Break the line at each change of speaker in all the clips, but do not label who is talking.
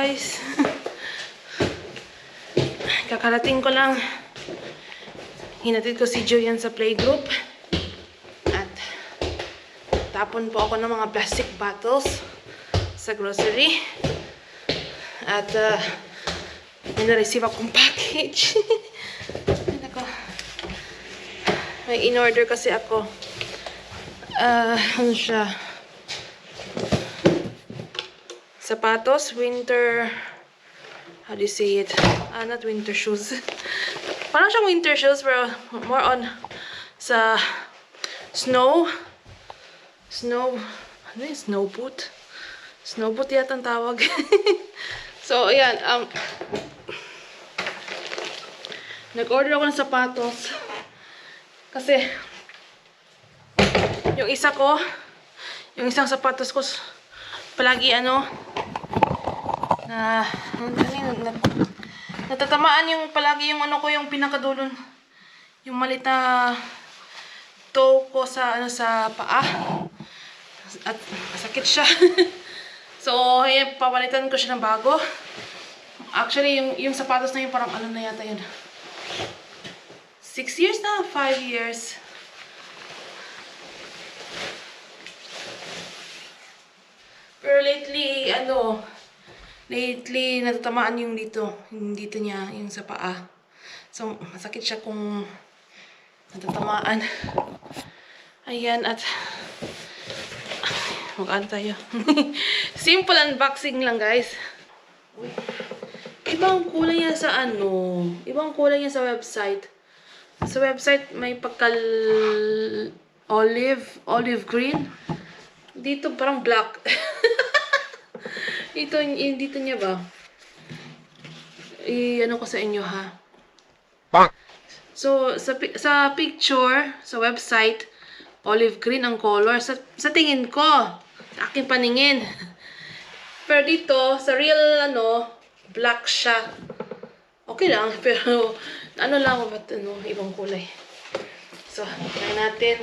guys. Kakarating ko lang. Hinatid ko si Julian sa playgroup. At tapon po ako ng mga plastic bottles sa grocery. At may na-receive akong package. May in-order kasi ako. Ano siya? Sapatos, winter, how do you say it? Not winter shoes. Parang siyang winter shoes, pero more on sa snow. Ano yung snow boot? Snow boot yata ang tawag. So, ayan. Nag-order ako ng sapatos. Kasi, yung isang sapatos ko, palagi natatamaan yung palagi yung yung pinakadulon, yung malit na toe ko sa sa paa at masakit siya. So ayan, papalitan ko siya ng bago. Actually yung sapatos na yun parang na yata yun, 6 years na, 5 years. Pero lately natatamaan yung dito niya, yung sa paa. So, masakit siya kung natatamaan. Ayan, at mag-ano tayo. Simple unboxing lang, guys. Uy. Ibang kulay yan sa ibang kulay yan sa website. Sa website, may pagkal olive green. Dito parang black. Dito niya ba? Ano ko sa inyo, ha? So, sa picture, sa website, olive green ang color. Sa tingin ko, sa aking paningin. Pero dito, sa real, black siya. Okay lang, pero, ibang kulay. So, try natin.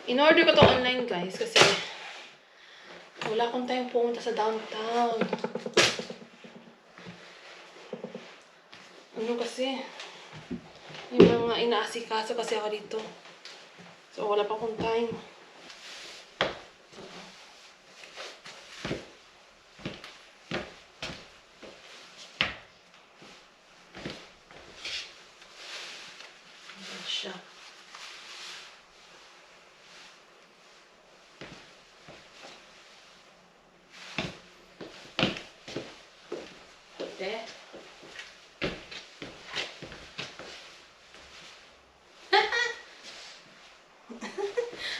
In-order ko to online, guys, kasi wala akong time pumunta sa downtown. Kasi yung mga inaasikaso kasi ako dito. So, wala pa akong time. Ayan siya.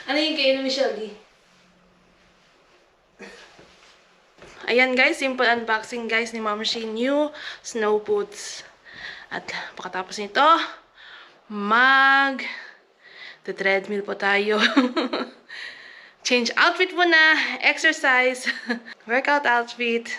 Ano yung kayo ni Michelle D? Ayan guys, simple unboxing guys ni Mama Shane new snow boots. At pagkatapos nito, treadmill po tayo. Change outfit muna, exercise, workout outfit.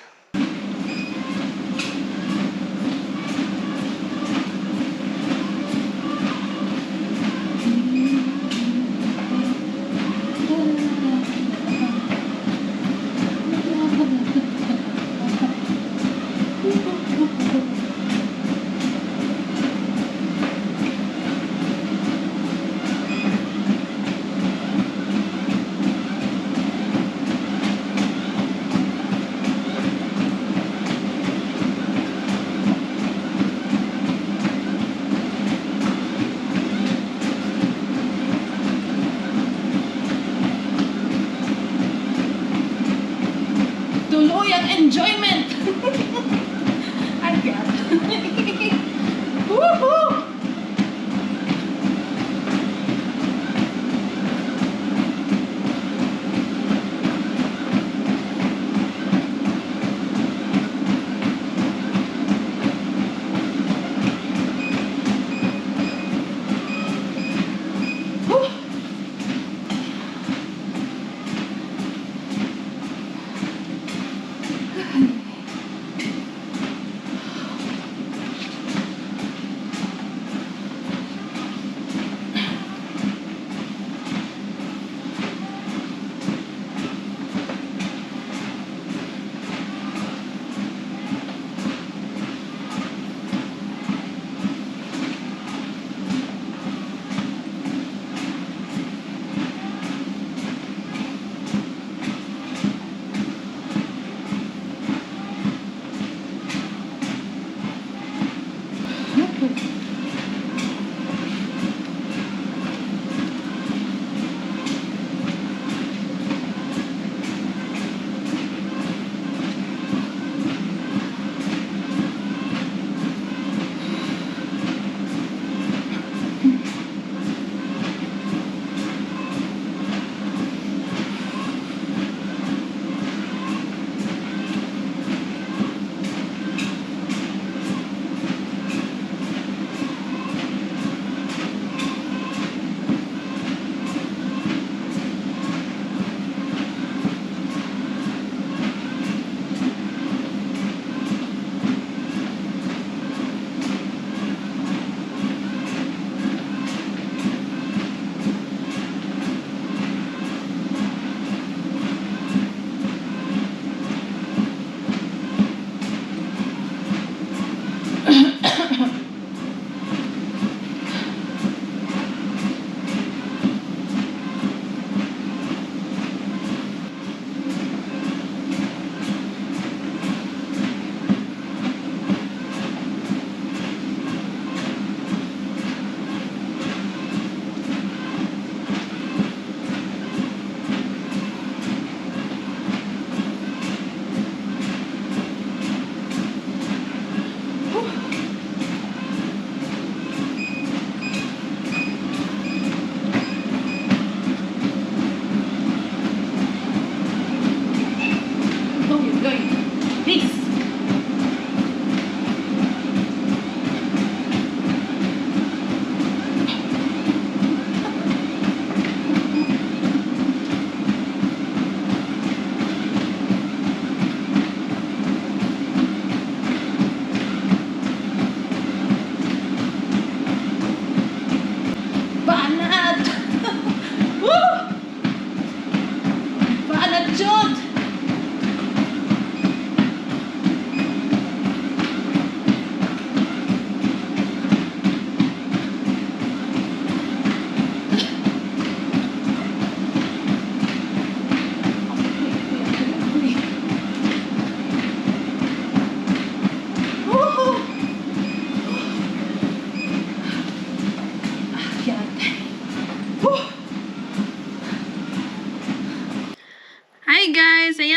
Tuluyang enjoyment! Agad! Woohoo!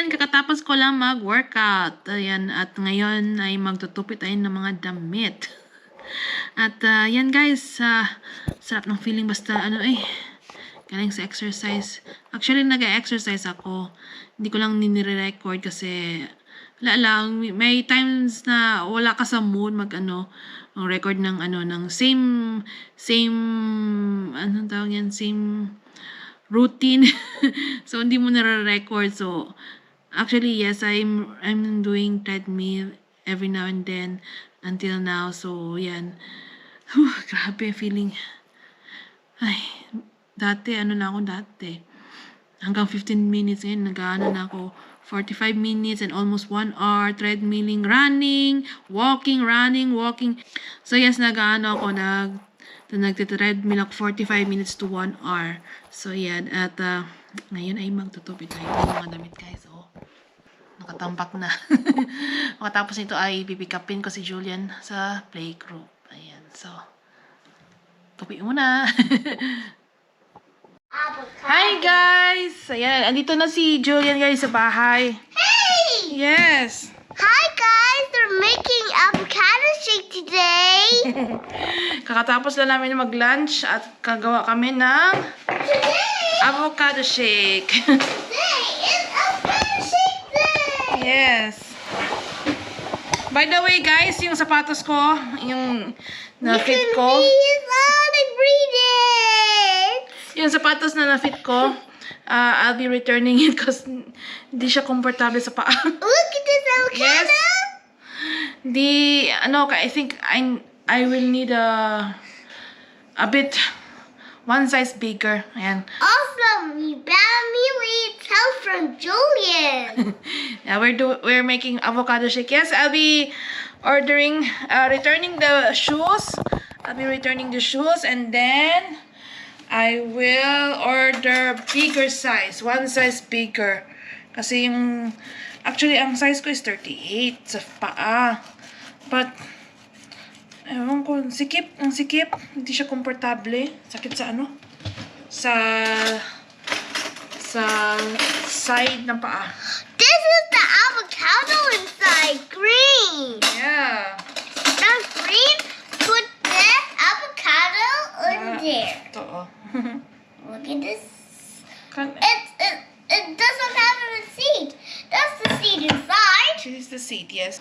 Ayan, kakatapos ko lang mag-workout. Ayan, at ngayon ay magtutupi tayo ng mga damit. At yan guys, sarap ng feeling basta galing sa exercise. Actually, nag-exercise ako. Hindi ko lang nire-record kasi wala lang. May times na wala ka sa mood record ng same tawag yan, same routine. So hindi mo nare-record. So actually yes, I'm doing treadmill every now and then until now. So yan. Grabe feeling. Ay, dati hanggang 15 minutes ngayon na ako 45 minutes and almost 1 hour treadmilling, running, walking. So yes, nagte-treadmill ako 45 minutes to 1 hour. So yan, at ngayon ay magtutupi tayo ng mga damit guys. Nakatampak na. Makatapos nito ay pipikapin ko si Julian sa playgroup. Ayan, so tupi muna. Hi guys! Ayan, andito na si Julian guys sa bahay.
Hey!
Yes!
Hi guys! We're making avocado shake today.
Kakatapos lang namin mag-lunch at kagawa kami ng avocado shake.
Today is avocado shake day!
Yes. By the way guys, yung sapatos ko, yung na-fit ko. Yung sapatos na na-fit ko, I'll be returning it because hindi siya komportable sa paa.
Look at this avocado!
Yes. I think I will need a bit, one size bigger. Ayan.
Awesome! We need help from Julian.
Yeah, we're making avocado shake. Yes, I'll be returning the shoes. I'll be returning the shoes and then I will order bigger size, one size bigger. Kasi actually ang size ko is 38 sa paa. But ewan ko, ang sikip, hindi siya komportable. Sakit sa side ng paa.
This is the avocado inside, green.
Yeah.
That's green. Put this avocado in there.
Ito,
Look at this. It doesn't have a seed. That's the seed inside.
This is the seat, yes.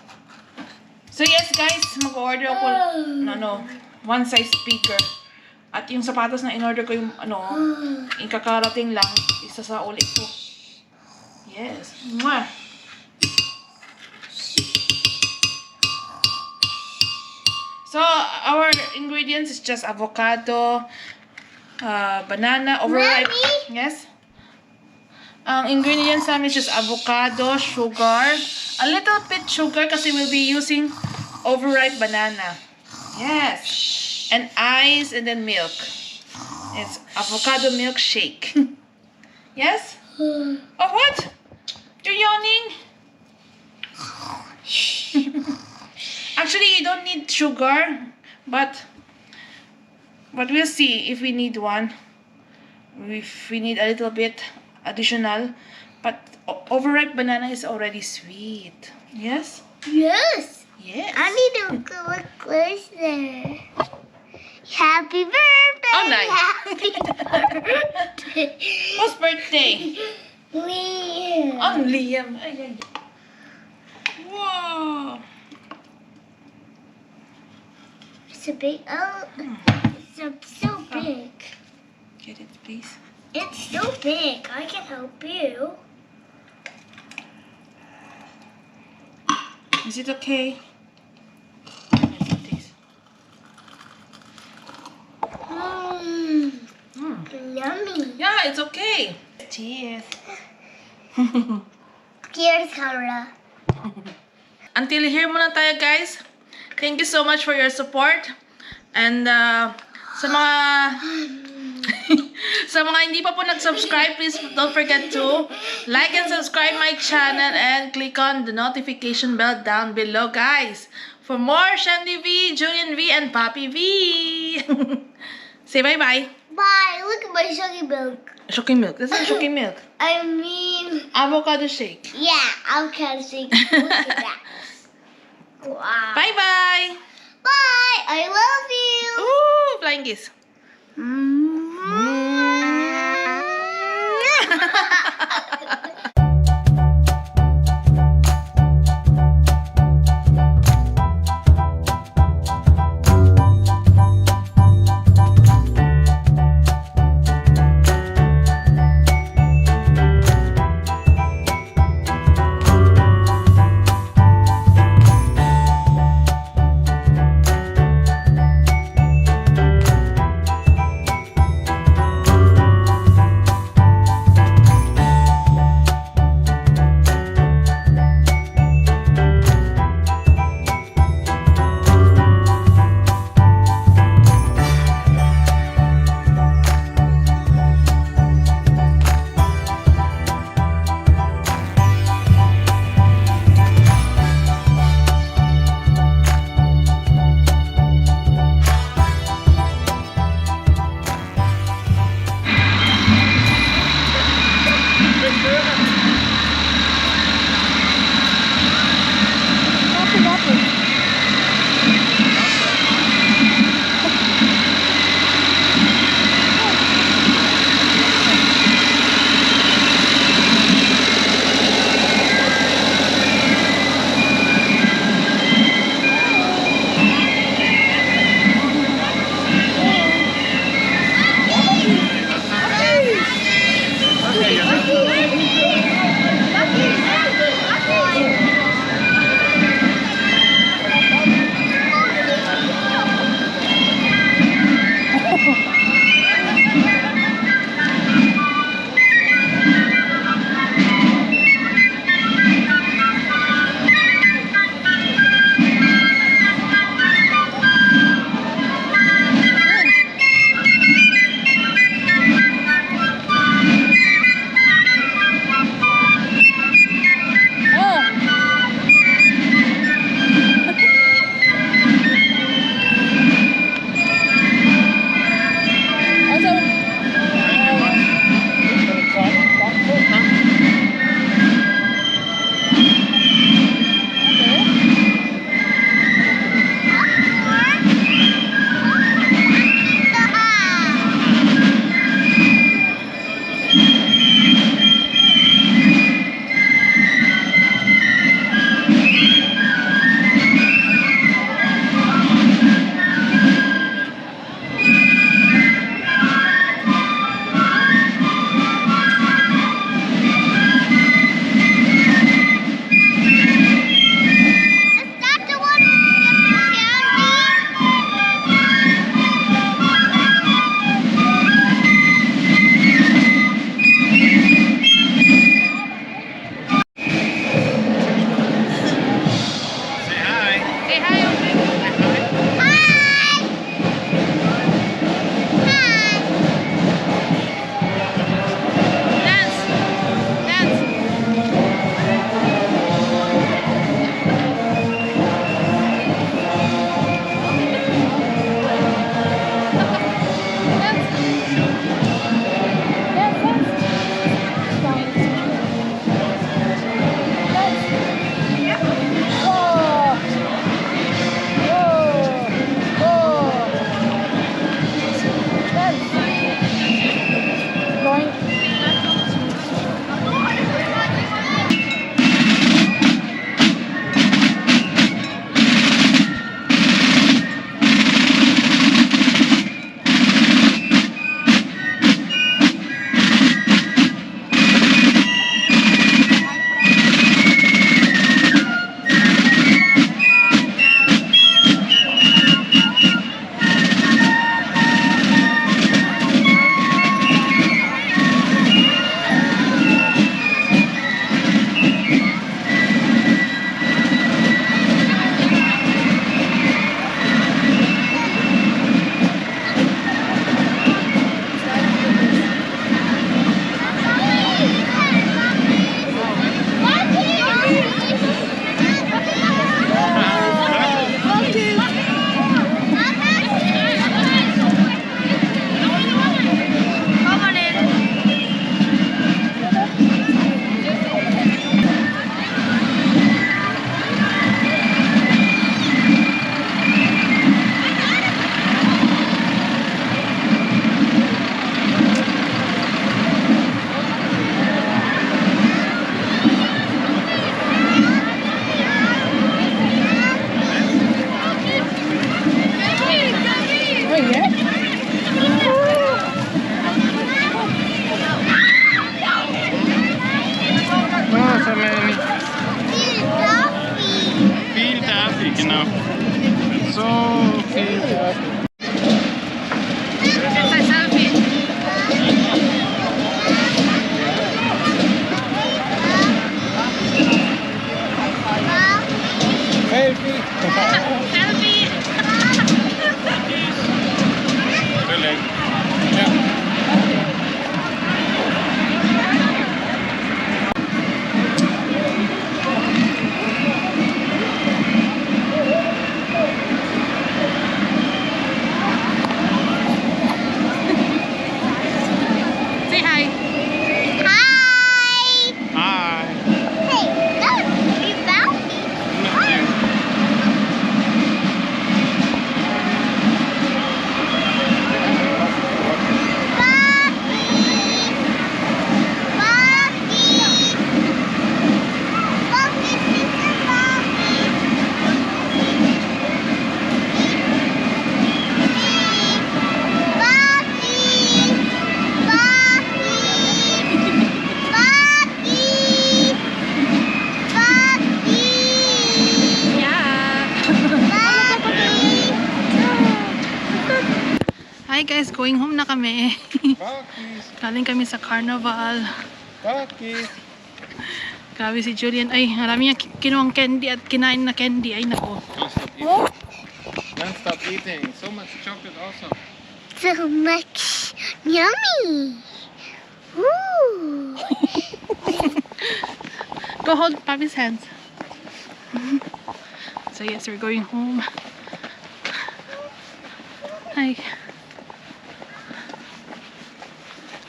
So yes guys, mag-order ako one size bigger. At yung sapatos na in-order ko yung kakarating lang, isa sa ulit ko. Yes. Mwah! So our ingredients is just avocado, banana, overripe.
Mommy?
Yes. Ang ingredients namin is just avocado, sugar, a little bit sugar kasi we'll be using overripe banana. Yes. And ice and then milk. It's avocado milkshake. Yes? Oh, what? You're yawning? Actually, you don't need sugar, but we'll see if we need one. If we need a little bit additional, but overripe banana is already sweet. Yes?
Yes.
Yes.
I need to go closer. Happy birthday!
Oh, nice.
Happy birthday!
Whose birthday?
Liam.
Oh, Liam. Ay. Whoa.
It's a big. Oh, it's so big.
Get it, please.
It's so big. I can help you.
Is it okay?
Yummy.
Yeah, it's okay. Cheers.
Cheers, Cara.
Until here muna tayo, guys. Thank you so much for your support. And sa mga sa mga hindi pa po nag-subscribe, please don't forget to like and subscribe my channel and click on the notification bell down below, guys. For more Shandy V, Julian V, and Papi V. Say bye-bye.
Bye. Look at my sugary milk.
Shuki milk. This is shuki milk.
I mean,
Avocado shake.
yeah, I'll kind of see. Look at that. Wow.
Bye-bye!
Bye. I love you.
Ooh! Flying kiss.
Mm.
guys, going home na kami.
Bakis.
Galing kami sa carnival.
Bakis.
Grabe si Julian. Ay, marami niya kinuwang candy at kinain na candy. Ay, nako.
Don't stop eating. Don't stop eating. So much chocolate also.
So much yummy. Ooh.
Go hold Papi's hands. So yes, we're going home. Hi.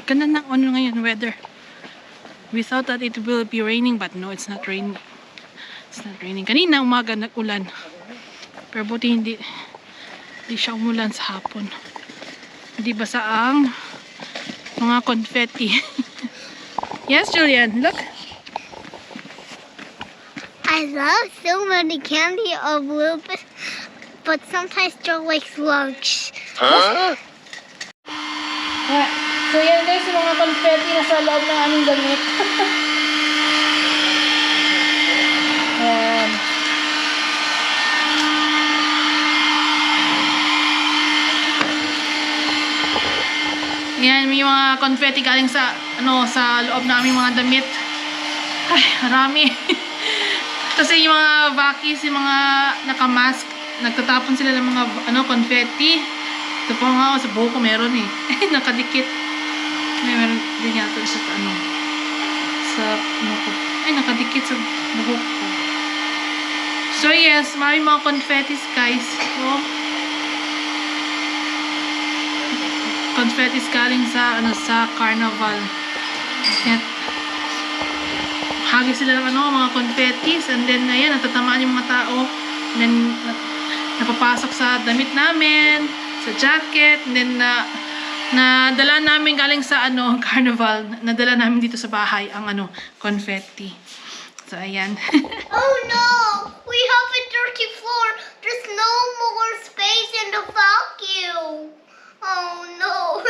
Ganda ng ano ngayon, weather. We thought that it will be raining, but no, it's not raining. It's not raining. Kanina umaga nag-ulan. Pero buti hindi siya umulan sa hapon. Hindi basa ang mga confetti. Yes, Julian, look.
I love so many candy a little bit, but sometimes they're like large.
Huh?
Yeah. So yan guys, yung mga confetti na sa loob ng aming damit. Ayan. Yan, may mga confetti galing sa sa loob ng aming mga damit. Ay, marami. Kasi yung mga vakis, yung mga nakamask, nagtatapon sila ng mga confetti. Ito pa nga, sa buhok ko meron eh. Nakadikit. Meron din yata sa ko. Ay, nakadikit sa buhok ko. So yes, marami mga confettis guys. So, confettis galing sa sa carnival. At hagi sila ng mga confettis, and then ayan, natatamaan yung mga tao, and then napapasok sa damit namin, sa jacket, and then nadala namin galing sa carnival, nadala namin dito sa bahay ang confetti. So ayan.
Oh no! We have a dirty floor. There's no more space in the vacuum. Oh no!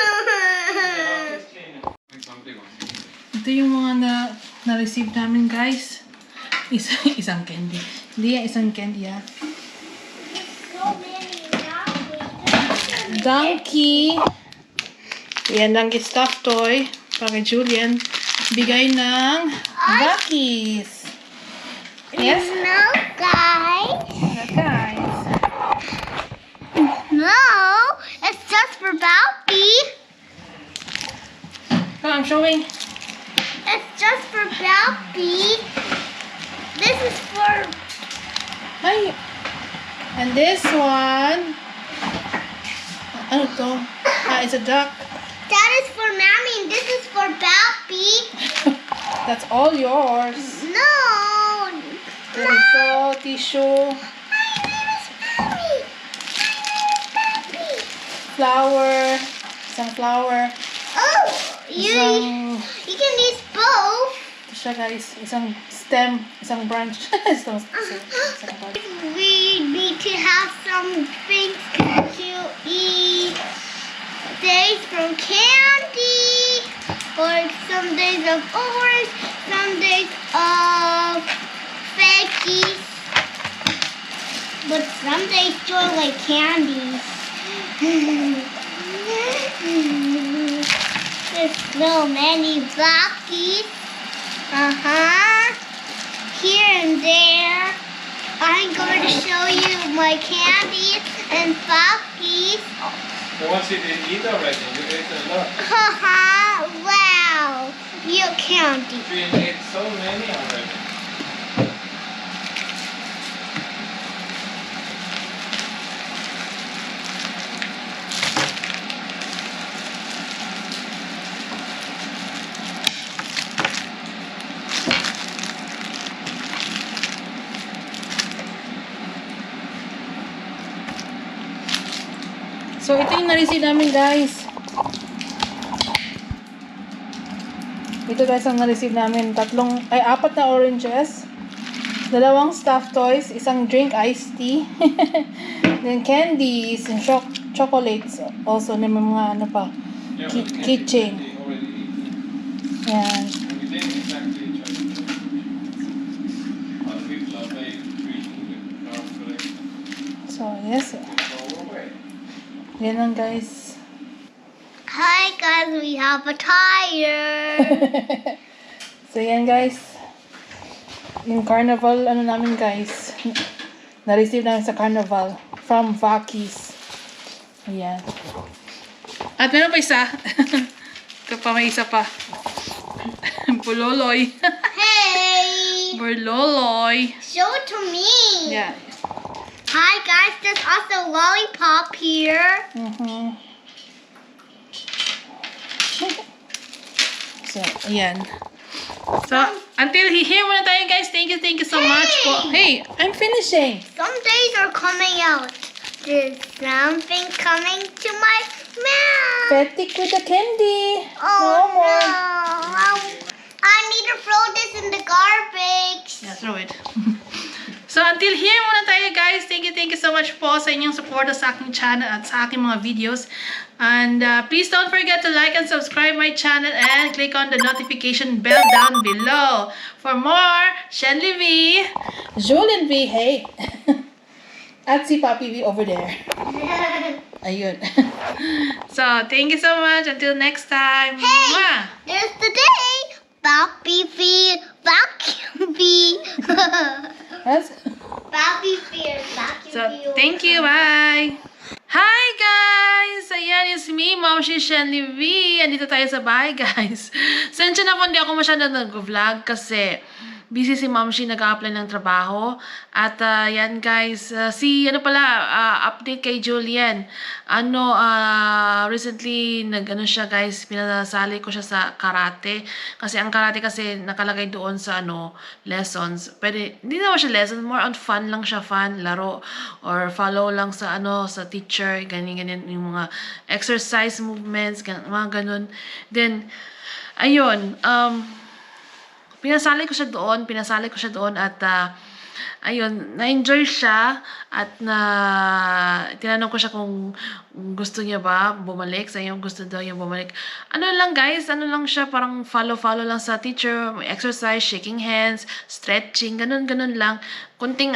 Ito yung mga na-receive namin guys. Isang candy. Hindi yan, isang candy ha.
So many now.
Donkey. Yan lang yung stuffed toy para kay Julian. Bigay ng Bakis. Yes?
No, guys.
Guys.
No, it's just for Balpi.
Come, I'm showing.
It's just for Balpi. This is for...
Hi. And this one. Ano to? It's a duck.
That is for Mommy, and this is for Balpi.
That's all yours.
No.
Ganito, tissue,
My name is Balpi. My name is Balpi.
flower, isang flower,
Oh, you can use both.
ito siya guys, isang stem, isang branch. isang branch.
We need to have some things to eat. Days from candy, or some days of orange, some days of veggies, but some days are like candies. There's so many blockies. Here and there. I'm going to show you my candies and flockies.
I want you to eat already. You ate a lot.
Wow. You candy.
You ate so many already.
So, ito yung na-receive namin guys. Ito guys ang na-receive namin. Apat na oranges. 2 stuffed toys. Isang drink iced tea. Then candies and chocolates. Also, may mga keychain. Yan.
We didn't exactly try to do it. Other people are very treating with craft collection.
So, yes.
Go away.
Yan lang guys.
guys, we have a tire.
So yan guys, yung carnival ano namin guys, na-receive namin sa carnival from Vakis. Ayan. At meron pa isa. Ito pa, may isa pa. Buloloy.
Hey!
Buloloy.
Show it to me.
Yeah.
Hi guys, there's also lollipop here.
So, ayan. So, until here muna tayo guys. Thank you so much po. Hey, I'm finishing.
Some days are coming out. There's something coming to my mouth.
Petik with the candy.
Oh
No more.
no. I need to throw this in the garbage.
Yeah, throw it. So, until here muna tayo guys. Thank you so much po sa inyong support sa aking channel at sa aking mga videos. And please don't forget to like and subscribe my channel and click on the notification bell down below. For more, Shenley V, Julien V, hey, at si Papi V over there. Ayun. So, thank you so much. Until next time.
Hey,
Mwah!
there's the day. Boppy fear, vacuum bee.
That's-
Boppy fear, vacuum
So,
bee.
thank you. Bye! Hi, guys! Ayan, it's me, Mom si Shenley V. Andito tayo sa bahay, guys. Sensya na po, hindi ako masyado nag-vlog kasi busy si Mom si nag-a-apply ng trabaho. At yan, guys, update kay Julien. Recently, siya, guys, pinasali ko siya sa karate. Kasi ang karate kasi nakalagay doon sa, lessons. Pwede, hindi naman siya lessons, more on fun lang siya, fun, laro, or follow lang sa, sa teacher, ganyan, yung mga exercise movements, mga ganun. Then, ayun, pinasali ko siya doon at ayun, na-enjoy siya at tinanong ko siya kung gusto niya ba bumalik, sa iyo gusto daw niya bumalik. Ano lang guys, siya parang follow lang sa teacher, exercise, shaking hands, stretching, ganun lang. Kunting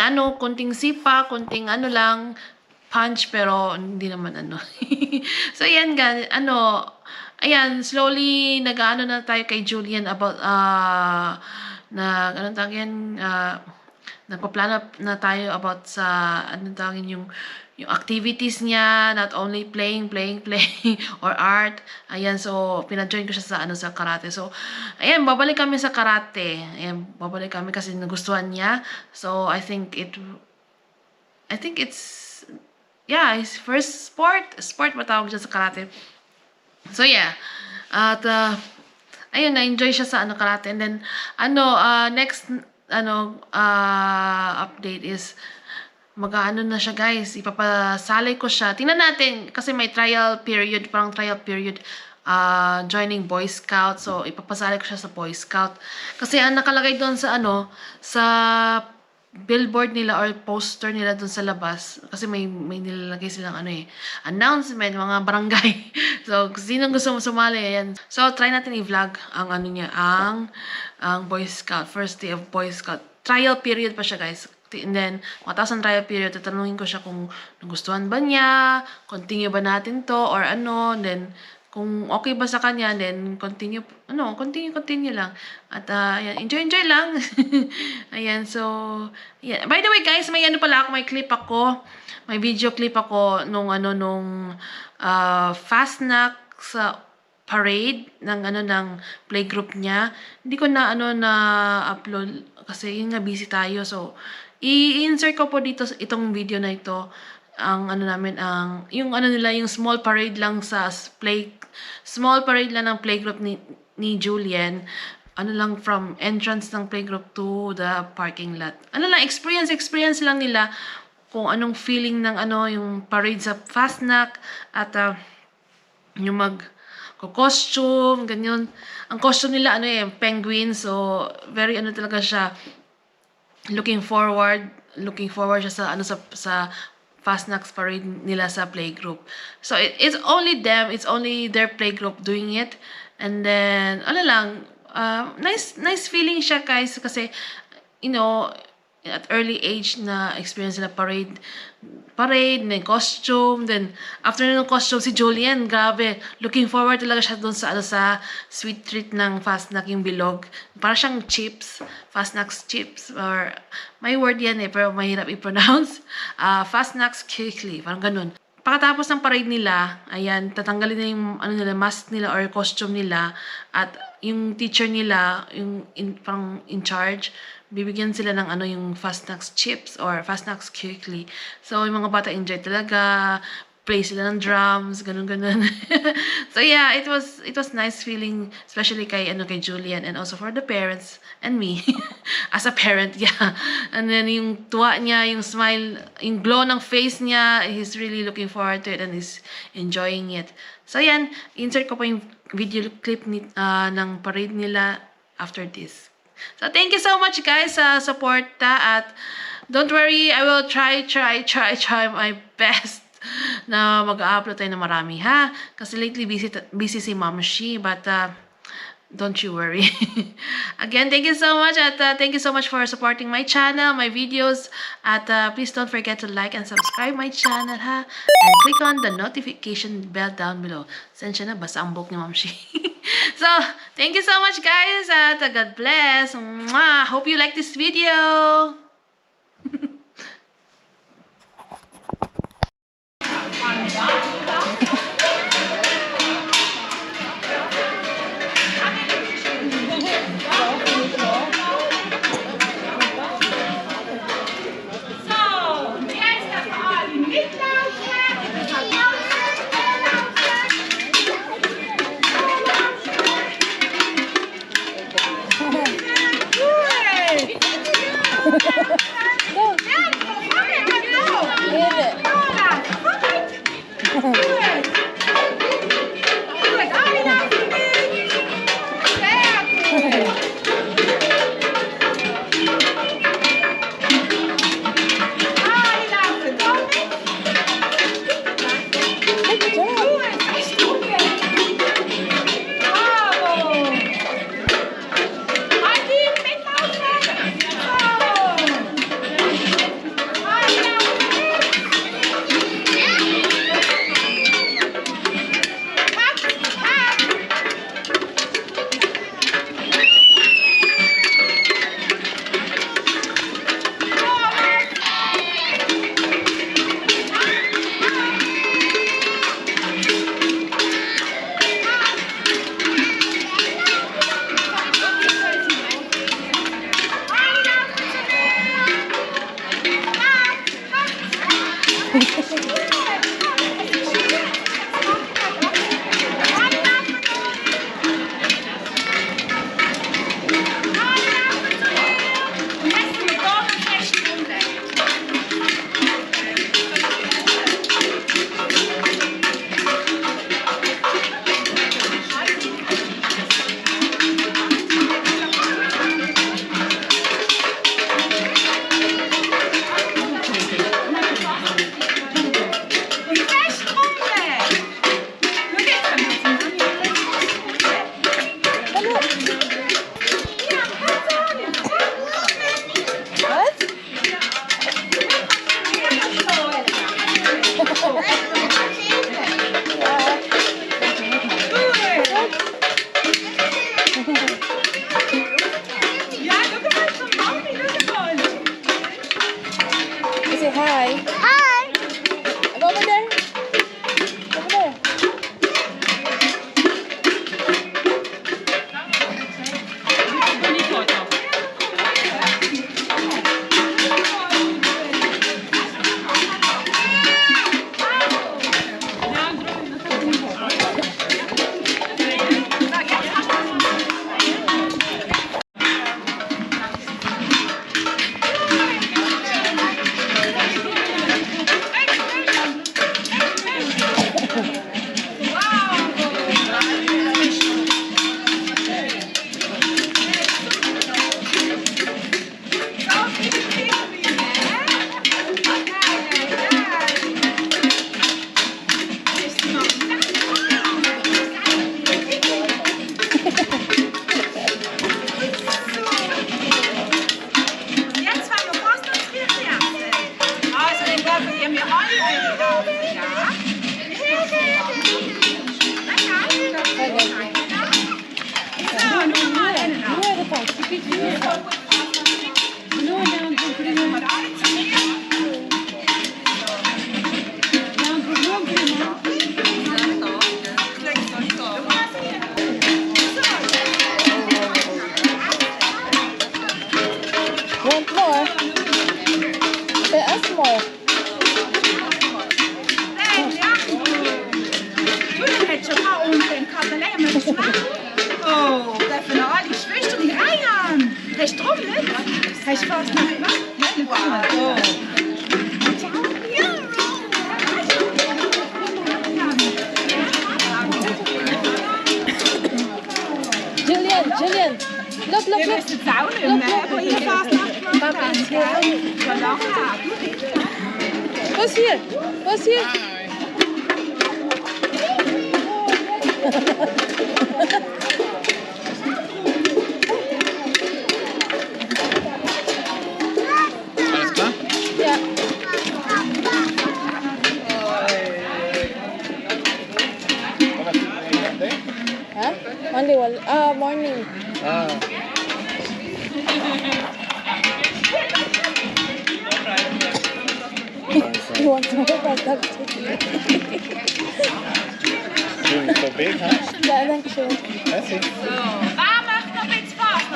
sipa, kunting lang, punch, pero hindi naman So ayan guys, ayan, slowly nag-ano na tayo kay Julien about nagpaplano na tayo about sa yung activities niya, not only playing or art. Ayan, so pina-join ko siya sa karate. So ayan, babalik kami sa karate. Ayan, babalik kami kasi nagustuhan niya. So I think it's his first sport matawag siya sa karate. So yeah, at ayun, na-enjoy siya sa karate. And then next update is na siya guys, ipapasali ko siya. Tingnan natin kasi may trial period joining Boy Scout. So ipapasali ko siya sa Boy Scout kasi ang nakalagay doon sa sa billboard nila or poster nila dun sa labas kasi may nilalagay silang announcement, mga barangay. So sino gusto mo sumali, ayan. So try natin i-vlog ang ang Boy Scout, first day of Boy Scout. Trial period pa siya guys. And then matapos ang trial period, tatanungin ko siya kung nagustuhan ba niya, continue ba natin to or and then kung okay ba sa kanya, then continue lang. At ayan, enjoy lang. Ayan, so yeah. By the way guys, may may clip ako. May video clip ako nung Fastnac sa parade ng playgroup niya. Hindi ko na upload kasi yun nga, busy tayo. So i-insert ko po dito itong video na ito. Ang yung small parade lang ng playgroup ni Julien. From entrance ng playgroup to the parking lot. Experience lang nila kung anong feeling ng yung parade sa Fastnac at yung costume, ganyan. Ang costume nila penguin, so very talaga siya, looking forward siya sa Fastnac parade nila sa playgroup. So it's only them, it's only their playgroup doing it. And then nice feeling siya guys kasi at early age na experience nila parade, then costume, then after ng costume si Julian, grabe, looking forward talaga siya doon sa sweet treat ng Fastnac yung bilog. Para siyang chips, Fastnac chips, or may word yan pero mahirap i-pronounce. Fastnac quickly, parang ganun. Pagkatapos ng parade nila, ayan, tatanggalin na yung mask nila or costume nila, at yung teacher nila, yung parang in charge, bibigyan sila ng yung Fastnac chips or Fastnac quickly. So, yung mga bata enjoy talaga, play sila ng drums, ganun. So yeah, it was nice feeling, especially kay Julian, and also for the parents and me as a parent, yeah. And then yung tuwa niya, yung smile, yung glow ng face niya, he's really looking forward to it and he's enjoying it. So yan, insert ko po yung video clip ng parade nila after this. So thank you so much guys sa support, at don't worry, I will try my best na mag-upload tayo na marami, ha? Kasi lately busy si Mom Shi, but don't you worry. Again, thank you so much, at thank you so much for supporting my channel, my videos, at please don't forget to like and subscribe my channel, ha? And click on the notification bell down below. Sensya na, basta ang book ni Mom Shi. So, thank you so much guys, at God bless. Mwah! Hope you like this video.
Ha ha ha!
Hij is erop, hè? Hij is vast. Oh.
Julian. Look.
Dit is de touw, hè? Wil je vast afkloppen? Ja. Zo lang gaat.
Was hier.
Alles klar?
Ja. Huh? Monday, morning. You want to know about that?
Doing so big, huh?
Yeah, thank you.
That's it.
Waar mag nog iets vast?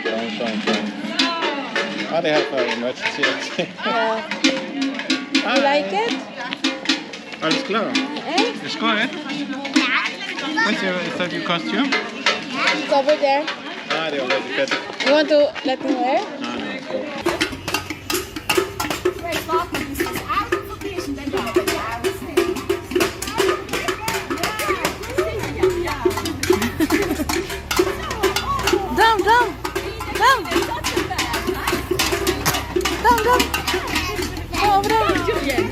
Don't. Oh, they have an emergency exit.
Yeah. You like it?
Alles klar.
Eh?
Is good. Is that your costume?
It's over there.
Ah, they already got it.
You want to let me wear?
No, cool.
Down. Oh, over there.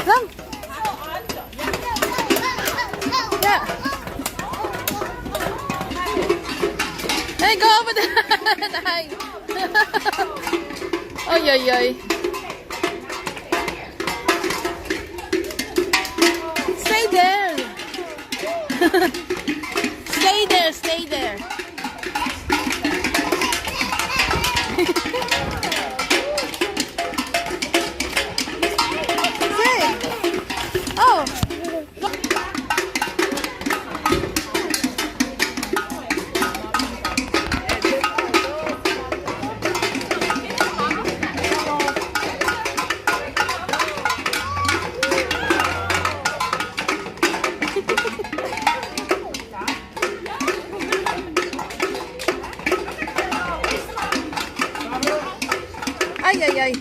Down. Yeah. Hey, go over there. Nice. Oy. Stay there. Stay there. Hey. Oh. Ay.